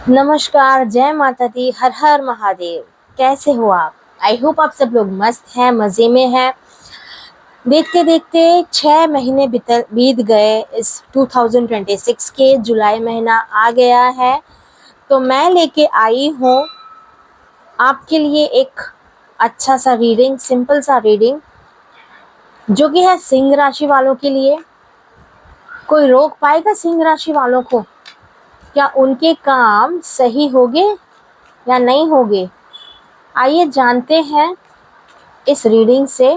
नमस्कार, जय माता दी, हर हर महादेव। कैसे हो आप? आई होप आप सब लोग मस्त हैं, मज़े में हैं। देखते देखते 6 महीने बीत गए। इस 2026 के जुलाई महीना आ गया है, तो मैं लेके आई हूँ आपके लिए एक अच्छा सा रीडिंग, सिंपल सा रीडिंग, जो कि है सिंह राशि वालों के लिए। कोई रोक पाएगा सिंह राशि वालों को? क्या उनके काम सही होंगे या नहीं होंगे? आइए जानते हैं इस रीडिंग से।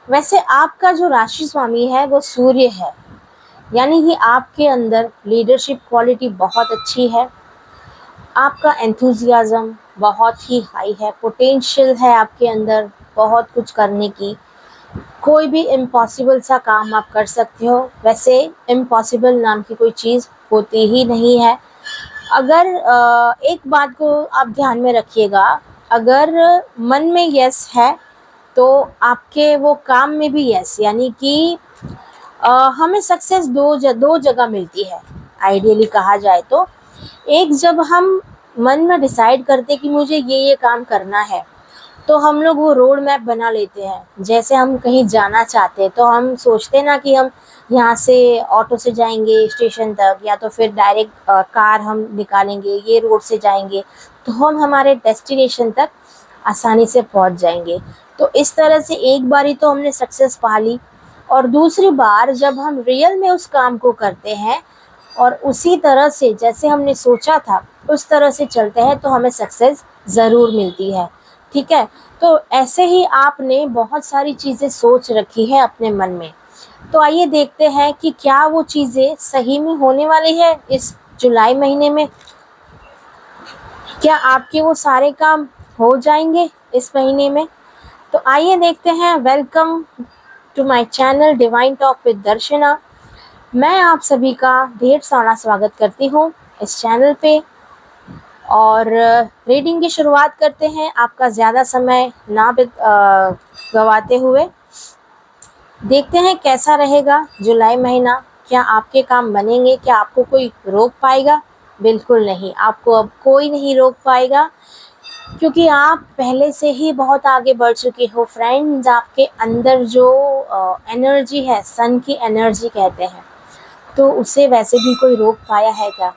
वैसे आपका जो राशि स्वामी है वो सूर्य है, यानी कि आपके अंदर लीडरशिप क्वालिटी बहुत अच्छी है। आपका एंथुजियाज्म बहुत ही हाई है, पोटेंशियल है आपके अंदर बहुत कुछ करने की। कोई भी इम्पॉसिबल सा काम आप कर सकते हो। वैसे इम्पॉसिबल नाम की कोई चीज़ होती ही नहीं है। अगर एक बात को आप ध्यान में रखिएगा, अगर मन में यस है तो आपके वो काम में भी यस, यानी कि हमें सक्सेस दो जगह मिलती है। आइडियली कहा जाए तो एक, जब हम मन में डिसाइड करते कि मुझे ये काम करना है, तो हम लोग वो रोड मैप बना लेते हैं। जैसे हम कहीं जाना चाहते हैं तो हम सोचते हैं ना कि हम यहाँ से ऑटो से जाएंगे स्टेशन तक, या तो फिर डायरेक्ट कार हम निकालेंगे, ये रोड से जाएंगे तो हम हमारे डेस्टिनेशन तक आसानी से पहुँच जाएंगे। तो इस तरह से एक बारी तो हमने सक्सेस पा ली, और दूसरी बार जब हम रियल में उस काम को करते हैं और उसी तरह से जैसे हमने सोचा था उस तरह से चलते हैं, तो हमें सक्सेस ज़रूर मिलती है। ठीक है, तो ऐसे ही आपने बहुत सारी चीज़ें सोच रखी है अपने मन में। तो आइए देखते हैं कि क्या वो चीज़ें सही में होने वाली है इस जुलाई महीने में। क्या आपके वो सारे काम हो जाएंगे इस महीने में? तो आइए देखते हैं। Welcome to my channel divine talk with Darshana. मैं आप सभी का ढेर सारा स्वागत करती हूँ इस चैनल पे, और रीडिंग की शुरुआत करते हैं आपका ज़्यादा समय ना गवाते हुए। देखते हैं कैसा रहेगा जुलाई महीना। क्या आपके काम बनेंगे? क्या आपको कोई रोक पाएगा? बिल्कुल नहीं, आपको अब कोई नहीं रोक पाएगा, क्योंकि आप पहले से ही बहुत आगे बढ़ चुके हो फ्रेंड्स। आपके अंदर जो एनर्जी है, सन की एनर्जी कहते हैं, तो उसे वैसे भी कोई रोक पाया है क्या?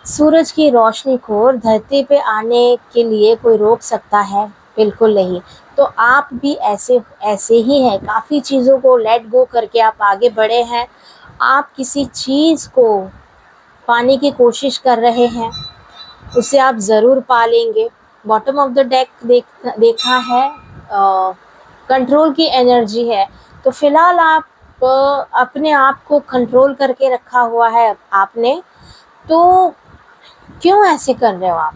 सूरज की रोशनी को धरती पे आने के लिए कोई रोक सकता है? बिल्कुल नहीं। तो आप भी ऐसे ऐसे ही हैं, काफ़ी चीज़ों को लेट गो करके आप आगे बढ़े हैं। आप किसी चीज़ को पाने की कोशिश कर रहे हैं, उसे आप ज़रूर पा लेंगे। बॉटम ऑफ द डेक देखा है, कंट्रोल की एनर्जी है। तो फिलहाल आप अपने आप को कंट्रोल करके रखा हुआ है आपने, तो क्यों ऐसे कर रहे हो आप?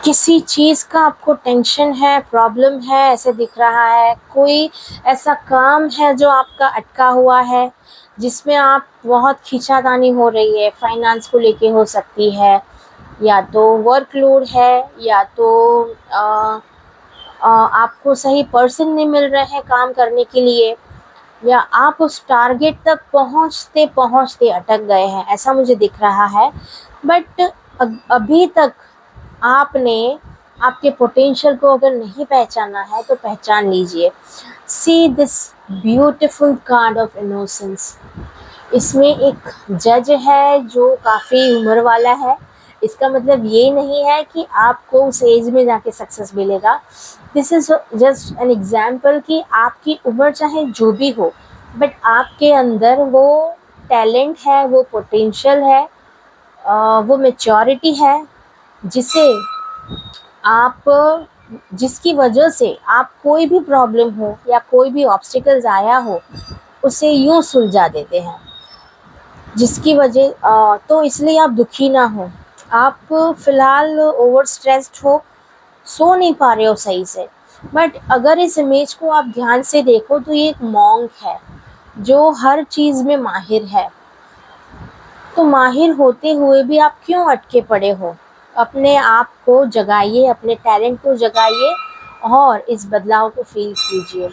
किसी चीज़ का आपको टेंशन है, प्रॉब्लम है, ऐसे दिख रहा है। कोई ऐसा काम है जो आपका अटका हुआ है, जिसमें आप बहुत खींचातानी हो रही है। फाइनेंस को लेके हो सकती है, या तो वर्कलोड है, या तो आपको सही पर्सन नहीं मिल रहे हैं काम करने के लिए, या आप उस टारगेट तक पहुंचते पहुंचते अटक गए हैं, ऐसा मुझे दिख रहा है। बट अभी तक आपने आपके पोटेंशियल को अगर नहीं पहचाना है तो पहचान लीजिए। See this beautiful card of innocence. इसमें एक जज है जो काफ़ी उम्र वाला है। इसका मतलब ये नहीं है कि आपको उस एज में जाके सक्सेस मिलेगा। This is just an example कि आपकी उम्र चाहे जो भी हो, बट आपके अंदर वो टैलेंट है, वो पोटेंशियल है, वो मैच्योरिटी है, जिसे आप जिसकी वजह से आप कोई भी प्रॉब्लम हो या कोई भी ऑब्स्टिकल्स आया हो उसे यूँ सुलझा देते हैं, जिसकी वजह तो इसलिए आप दुखी ना हो। आप फ़िलहाल ओवर स्ट्रेस्ड हो, सो नहीं पा रहे हो सही से। बट अगर इस इमेज को आप ध्यान से देखो तो ये एक मॉन्क है जो हर चीज़ में माहिर है। तो माहिर होते हुए भी आप क्यों अटके पड़े हो? अपने आप को जगाइए, अपने टैलेंट को जगाइए और इस बदलाव को फील कीजिए।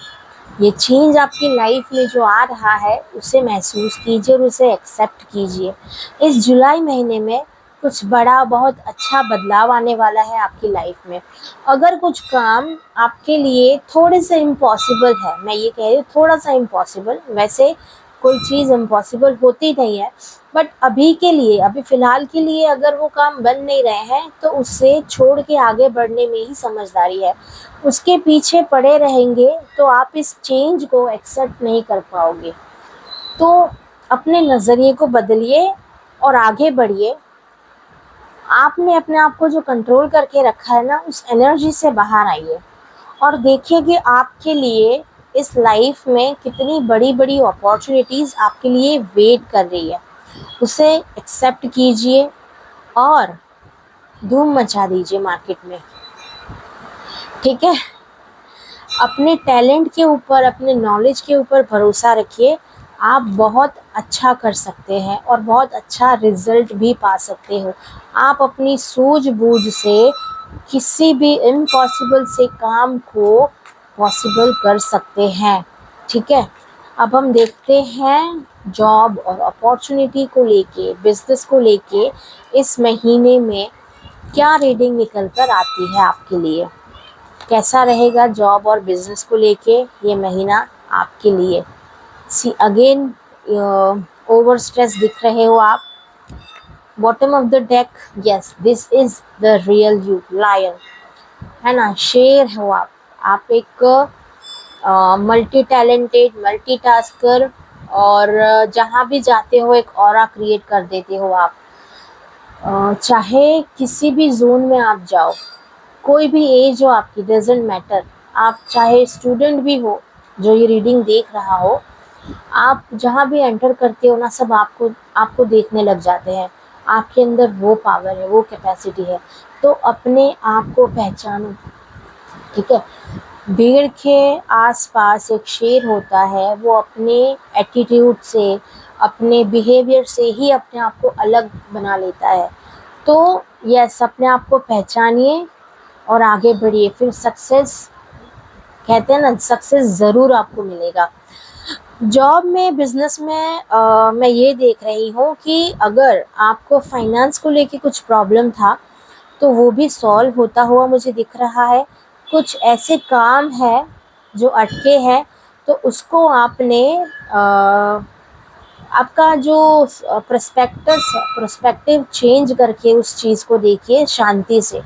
ये चेंज आपकी लाइफ में जो आ रहा है उसे महसूस कीजिए और उसे एक्सेप्ट कीजिए। इस जुलाई महीने में कुछ बड़ा बहुत अच्छा बदलाव आने वाला है आपकी लाइफ में। अगर कुछ काम आपके लिए थोड़े से इम्पॉसिबल है, मैं ये कह रही हूँ थोड़ा सा इम्पॉसिबल, वैसे कोई चीज़ इम्पॉसिबल होती नहीं है, बट अभी के लिए, अभी फ़िलहाल के लिए अगर वो काम बन नहीं रहे हैं तो उसे छोड़ के आगे बढ़ने में ही समझदारी है। उसके पीछे पड़े रहेंगे तो आप इस चेंज को एक्सेप्ट नहीं कर पाओगे। तो अपने नज़रिए को बदलिए और आगे बढ़िए। आपने अपने आप को जो कंट्रोल करके रखा है ना, उस एनर्जी से बाहर आइए और देखिए कि आपके लिए इस लाइफ में कितनी बड़ी बड़ी अपॉर्चुनिटीज़ आपके लिए वेट कर रही है। उसे एक्सेप्ट कीजिए और धूम मचा दीजिए मार्केट में, ठीक है। अपने टैलेंट के ऊपर, अपने नॉलेज के ऊपर भरोसा रखिए। आप बहुत अच्छा कर सकते हैं और बहुत अच्छा रिजल्ट भी पा सकते हो। आप अपनी सूझबूझ से किसी भी इम्पॉसिबल से काम को पॉसिबल कर सकते हैं, ठीक है। अब हम देखते हैं जॉब और अपॉर्चुनिटी को लेके, बिजनेस को लेके इस महीने में क्या रीडिंग निकल कर आती है आपके लिए। कैसा रहेगा जॉब और बिजनेस को लेके ये महीना आपके लिए। सी अगेन, ओवर स्ट्रेस दिख रहे हो आप। Bottom of the deck, yes this is the real you, lion, है ना, शेर हो आप एक मल्टी टैलेंटेड, मल्टी टास्कर, और जहाँ भी जाते हो एक ऑरा क्रिएट कर देते हो आप। चाहे किसी भी जोन में आप जाओ, कोई भी एज हो आपकी, डजेंट मैटर। आप चाहे स्टूडेंट भी हो जो ये रीडिंग देख रहा हो, आप जहाँ भी एंटर करते हो ना, सब आपको आपको देखने लग जाते हैं। आपके अंदर वो पावर है, वो कैपेसिटी है। तो अपने आप को पहचानो, ठीक है। भीड़ के आसपास एक शेर होता है, वो अपने एटीट्यूड से, अपने बिहेवियर से ही अपने आप को अलग बना लेता है। तो यस, अपने आप को पहचानिए और आगे बढ़िए, फिर सक्सेस, कहते हैं ना, सक्सेस ज़रूर आपको मिलेगा। जॉब में, बिजनेस में मैं ये देख रही हूँ कि अगर आपको फाइनेंस को लेके कुछ प्रॉब्लम था तो वो भी सॉल्व होता हुआ मुझे दिख रहा है। कुछ ऐसे काम है जो अटके हैं तो उसको आपने आपका जो प्रोस्पेक्टस है, प्रोस्पेक्टिव चेंज करके उस चीज़ को देखिए शांति से,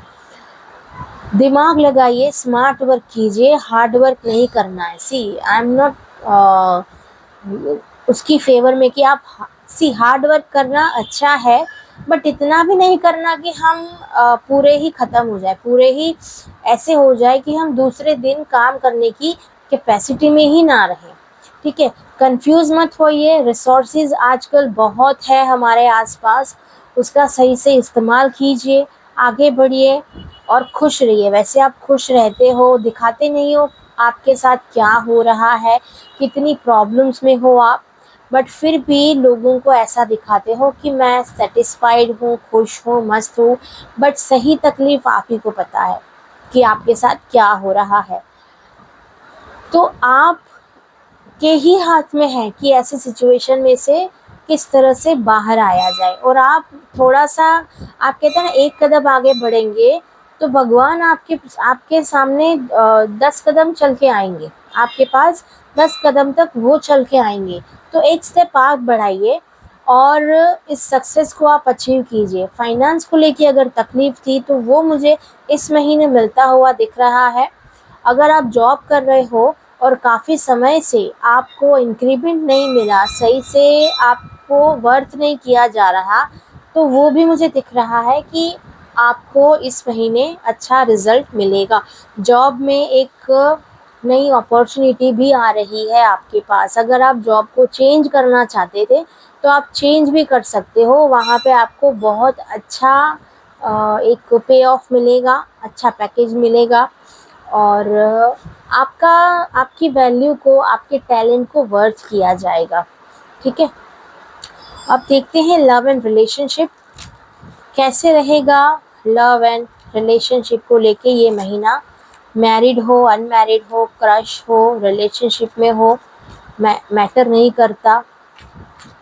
दिमाग लगाइए, स्मार्ट वर्क कीजिए, हार्ड वर्क नहीं करना है। सी आई एम नॉट उसकी फेवर में कि आप, सी हार्ड वर्क करना अच्छा है, बट इतना भी नहीं करना कि हम पूरे ही ख़त्म हो जाए, पूरे ही ऐसे हो जाए कि हम दूसरे दिन काम करने की कैपेसिटी में ही ना रहें, ठीक है। कंफ्यूज मत होइए, रिसोर्सेज आजकल बहुत है हमारे आसपास, उसका सही से इस्तेमाल कीजिए, आगे बढ़िए और खुश रहिए। वैसे आप खुश रहते हो, दिखाते नहीं हो आपके साथ क्या हो रहा है, कितनी प्रॉब्लम्स में हो आप, बट फिर भी लोगों को ऐसा दिखाते हो कि मैं सेटिस्फाइड हूँ, खुश हूँ, मस्त हूँ, बट सही तकलीफ़ आप ही को पता है कि आपके साथ क्या हो रहा है। तो आप के ही हाथ में है कि ऐसे सिचुएशन में से किस तरह से बाहर आया जाए। और आप थोड़ा सा, आप कहते हैं ना, एक कदम आगे बढ़ेंगे तो भगवान आपके आपके सामने 10 कदम चल के आएंगे, आपके पास 10 कदम तक वो चल के आएंगे। तो एक स्टेप आप बढ़ाइए और इस सक्सेस को आप अचीव कीजिए। फाइनेंस को लेके अगर तकलीफ़ थी तो वो मुझे इस महीने मिलता हुआ दिख रहा है। अगर आप जॉब कर रहे हो और काफ़ी समय से आपको इंक्रीमेंट नहीं मिला, सही से आपको वर्थ नहीं किया जा रहा, तो वो भी मुझे दिख रहा है कि आपको इस महीने अच्छा रिज़ल्ट मिलेगा। जॉब में एक नई अपॉर्चुनिटी भी आ रही है आपके पास। अगर आप जॉब को चेंज करना चाहते थे तो आप चेंज भी कर सकते हो, वहाँ पे आपको बहुत अच्छा एक पे ऑफ मिलेगा, अच्छा पैकेज मिलेगा और आपका, आपकी वैल्यू को, आपके टैलेंट को वर्थ किया जाएगा, ठीक है। अब देखते हैं लव एंड रिलेशनशिप कैसे रहेगा। लव एंड रिलेशनशिप को लेके ये महीना मैरिड हो, अनमैरिड हो, क्रश हो, रिलेशनशिप में हो, मैटर नहीं करता।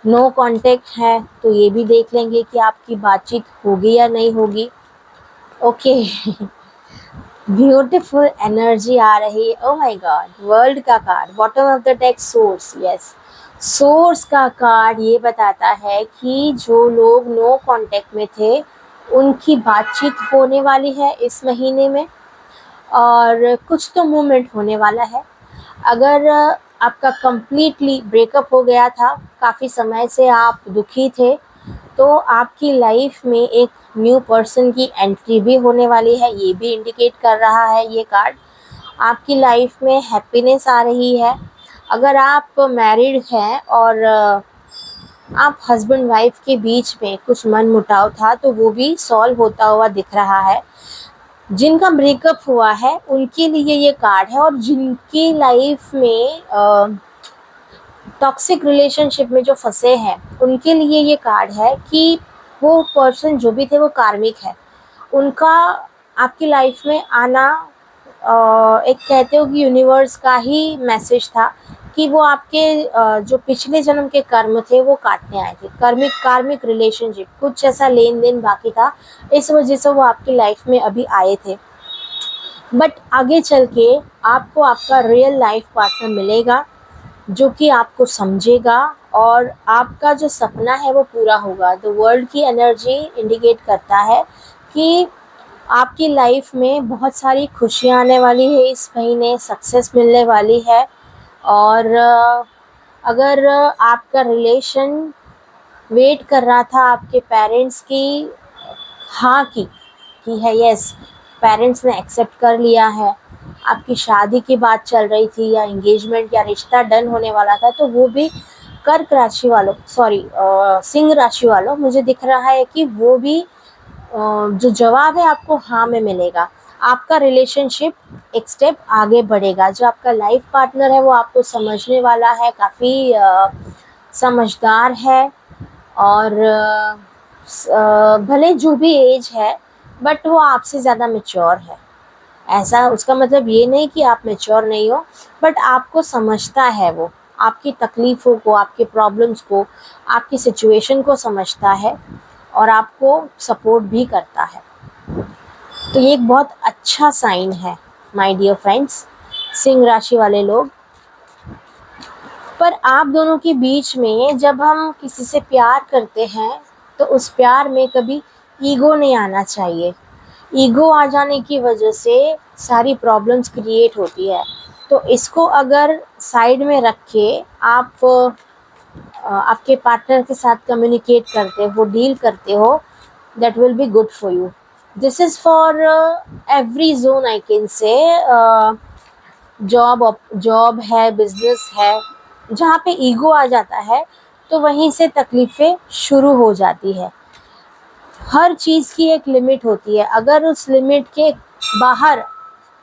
नो कांटेक्ट है तो ये भी देख लेंगे कि आपकी बातचीत होगी या नहीं होगी। ओके। ब्यूटीफुल एनर्जी आ रही है। ओह माय गॉड, वर्ल्ड का card, bottom of the deck, source. Yes, source का कार्ड ये बताता है कि जो लोग नो कांटेक्ट में थे उनकी बातचीत होने वाली है इस महीने में, और कुछ तो मूवमेंट होने वाला है। अगर आपका कंप्लीटली ब्रेकअप हो गया था, काफ़ी समय से आप दुखी थे, तो आपकी लाइफ में एक न्यू पर्सन की एंट्री भी होने वाली है, ये भी इंडिकेट कर रहा है ये कार्ड। आपकी लाइफ में हैप्पीनेस आ रही है। अगर आप मैरिड हैं और आप हस्बैंड वाइफ के बीच में कुछ मनमुटाव था तो वो भी सॉल्व होता हुआ दिख रहा है। जिनका ब्रेकअप हुआ है उनके लिए ये कार्ड है, और जिनकी लाइफ में टॉक्सिक रिलेशनशिप में जो फंसे हैं उनके लिए ये कार्ड है कि वो पर्सन जो भी थे वो कार्मिक है। उनका आपकी लाइफ में आना एक कहते हो कि यूनिवर्स का ही मैसेज था कि वो आपके जो पिछले जन्म के कर्म थे वो काटने आए थे। कार्मिक रिलेशनशिप, कुछ ऐसा लेन देन बाकी था, इस वजह से वो आपकी लाइफ में अभी आए थे। बट आगे चल के आपको आपका रियल लाइफ पार्टनर मिलेगा जो कि आपको समझेगा, और आपका जो सपना है वो पूरा होगा। द वर्ल्ड की एनर्जी इंडिकेट करता है कि आपकी लाइफ में बहुत सारी खुशियाँ आने वाली है इस महीने, सक्सेस मिलने वाली है। और अगर आपका रिलेशन वेट कर रहा था आपके पेरेंट्स की हाँ की है, यस, पेरेंट्स ने एक्सेप्ट कर लिया है, आपकी शादी की बात चल रही थी या एंगेजमेंट या रिश्ता डन होने वाला था, तो वो भी कर्क राशि वालों, सॉरी सिंह राशि वालों, मुझे दिख रहा है कि वो भी जो जवाब है आपको हाँ में मिलेगा। आपका रिलेशनशिप एक स्टेप आगे बढ़ेगा। जो आपका लाइफ पार्टनर है वो आपको समझने वाला है, काफ़ी समझदार है, और भले जो भी एज है बट वो आपसे ज़्यादा मैच्योर है। ऐसा उसका मतलब ये नहीं कि आप मैच्योर नहीं हो, बट आपको समझता है, वो आपकी तकलीफ़ों को, आपके प्रॉब्लम्स को, आपकी सिचुएशन को समझता है और आपको सपोर्ट भी करता है। तो ये एक बहुत अच्छा साइन है माय डियर फ्रेंड्स, सिंह राशि वाले लोग। पर आप दोनों के बीच में जब हम किसी से प्यार करते हैं तो उस प्यार में कभी ईगो नहीं आना चाहिए। ईगो आ जाने की वजह से सारी प्रॉब्लम्स क्रिएट होती है। तो इसको अगर साइड में रख के आप आपके पार्टनर के साथ कम्युनिकेट करते हो, डील करते हो, that will be good for you. This is for every zone, I can say. Job है, बिजनेस है, जहाँ पे ईगो आ जाता है तो वहीं से तकलीफ़ें शुरू हो जाती है। हर चीज़ की एक लिमिट होती है, अगर उस लिमिट के बाहर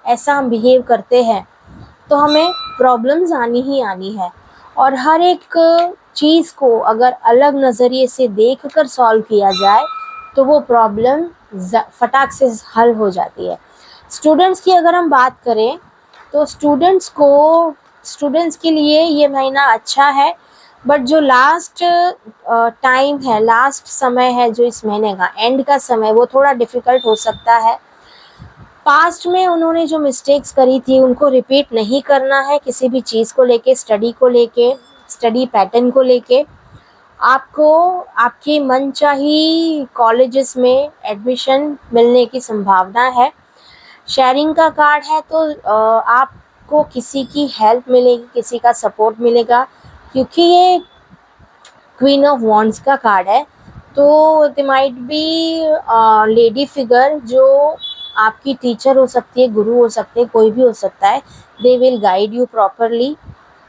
ऐसा हम बिहेव करते हैं तो हमें प्रॉब्लम्स आनी ही आनी है। और हर एक चीज़ को अगर अलग नज़रिए से देख कर सॉल्व किया जाए तो वो प्रॉब्लम फटाक से हल हो जाती है। स्टूडेंट्स की अगर हम बात करें तो स्टूडेंट्स के लिए ये महीना अच्छा है, बट जो लास्ट टाइम है, लास्ट समय है, जो इस महीने का एंड का समय, वो थोड़ा डिफ़िकल्ट हो सकता है। पास्ट में उन्होंने जो मिस्टेक्स करी थी उनको रिपीट नहीं करना है, किसी भी चीज़ को लेके, स्टडी को लेके, स्टडी पैटर्न को लेके। आपको आपकी मनचाही कॉलेजेस में एडमिशन मिलने की संभावना है। शेयरिंग का कार्ड है तो आपको किसी की हेल्प मिलेगी, किसी का सपोर्ट मिलेगा, क्योंकि ये क्वीन ऑफ वॉन्ड्स का कार्ड है। तो they might be lady figure जो आपकी टीचर हो सकती है, गुरु हो सकते हैं, कोई भी हो सकता है। They will guide you properly,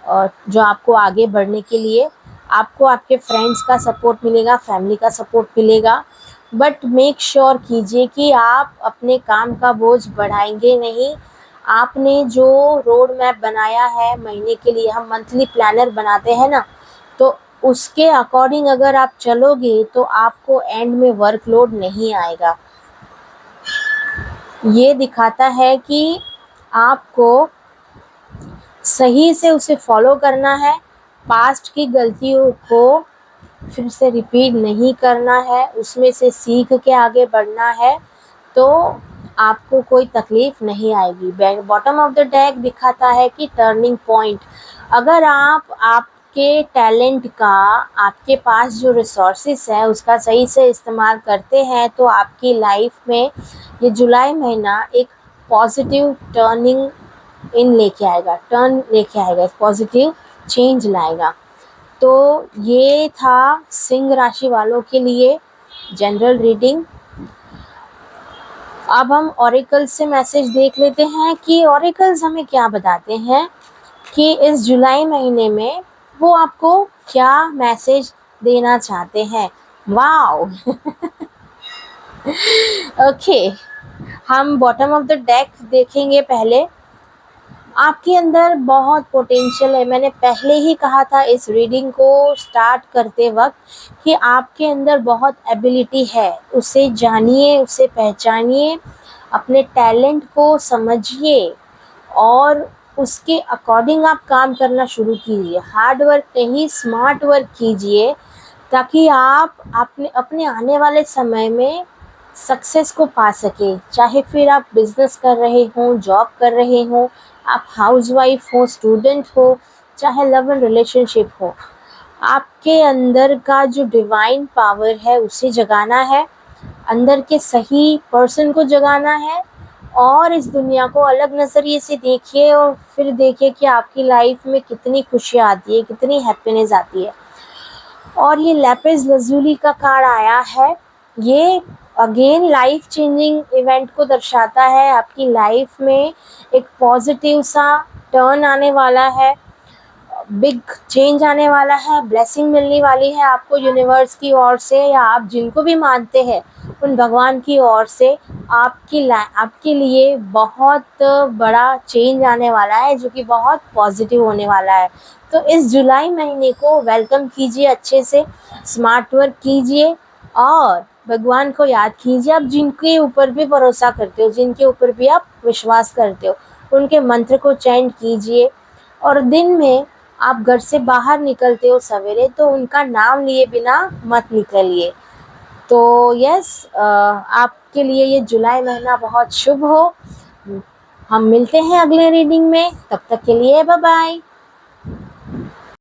जो आपको आगे बढ़ने के लिए। आपको आपके फ्रेंड्स का सपोर्ट मिलेगा, फैमिली का सपोर्ट मिलेगा, बट मेक श्योर कीजिए कि आप अपने काम का बोझ बढ़ाएंगे नहीं। आपने जो रोड मैप बनाया है महीने के लिए, हम मंथली प्लानर बनाते हैं ना, तो उसके अकॉर्डिंग अगर आप चलोगे तो आपको एंड में वर्कलोड नहीं आएगा। ये दिखाता है कि आपको सही से उसे फॉलो करना है, पास्ट की गलतियों को फिर से रिपीट नहीं करना है, उसमें से सीख के आगे बढ़ना है, तो आपको कोई तकलीफ नहीं आएगी। बॉटम ऑफ द डेक दिखाता है कि टर्निंग पॉइंट, अगर आप आपके टैलेंट का, आपके पास जो रिसोर्सेस है उसका सही से इस्तेमाल करते हैं तो आपकी लाइफ में ये जुलाई महीना एक पॉजिटिव टर्निंग टर्न लेके आएगा, पॉजिटिव चेंज लाएगा। तो ये था सिंह राशि वालों के लिए जनरल रीडिंग। अब हम ऑरेकल से मैसेज देख लेते हैं कि ऑरेकल्स हमें क्या बताते हैं कि इस जुलाई महीने में वो आपको क्या मैसेज देना चाहते हैं। वाओ ओके, हम बॉटम ऑफ द डेक देखेंगे पहले। आपके अंदर बहुत पोटेंशियल है, मैंने पहले ही कहा था इस रीडिंग को स्टार्ट करते वक्त कि आपके अंदर बहुत एबिलिटी है, उसे जानिए, उसे पहचानिए, अपने टैलेंट को समझिए और उसके अकॉर्डिंग आप काम करना शुरू कीजिए। हार्ड वर्क नहीं, स्मार्ट वर्क कीजिए ताकि आप अपने आने वाले समय में सक्सेस को पा सके। चाहे फिर आप बिजनेस कर रहे हो, जॉब कर रहे हो, आप हाउसवाइफ हो, स्टूडेंट हो, चाहे लव एंड रिलेशनशिप हो, आपके अंदर का जो डिवाइन पावर है उसे जगाना है, अंदर के सही पर्सन को जगाना है और इस दुनिया को अलग नज़रिए से देखिए और फिर देखिए कि आपकी लाइफ में कितनी खुशियाँ आती है, कितनी हैप्पीनेस आती है। और ये लैपिस लज़ूली का कार्ड आया है, ये अगेन लाइफ चेंजिंग इवेंट को दर्शाता है। आपकी लाइफ में एक पॉजिटिव सा टर्न आने वाला है, बिग चेंज आने वाला है, ब्लेसिंग मिलने वाली है आपको यूनिवर्स की ओर से, या आप जिनको भी मानते हैं उन भगवान की ओर से आपके लिए बहुत बड़ा चेंज आने वाला है जो कि बहुत पॉजिटिव होने वाला है। तो इस जुलाई महीने को वेलकम कीजिए, अच्छे से स्मार्ट वर्क कीजिए और भगवान को याद कीजिए। आप जिनके ऊपर भी भरोसा करते हो, जिनके ऊपर भी आप विश्वास करते हो, उनके मंत्र को चैंट कीजिए। और दिन में आप घर से बाहर निकलते हो सवेरे तो उनका नाम लिए बिना मत निकलिए। तो यस, आपके लिए ये जुलाई महीना बहुत शुभ हो। हम मिलते हैं अगले रीडिंग में, तब तक के लिए बाय बाय।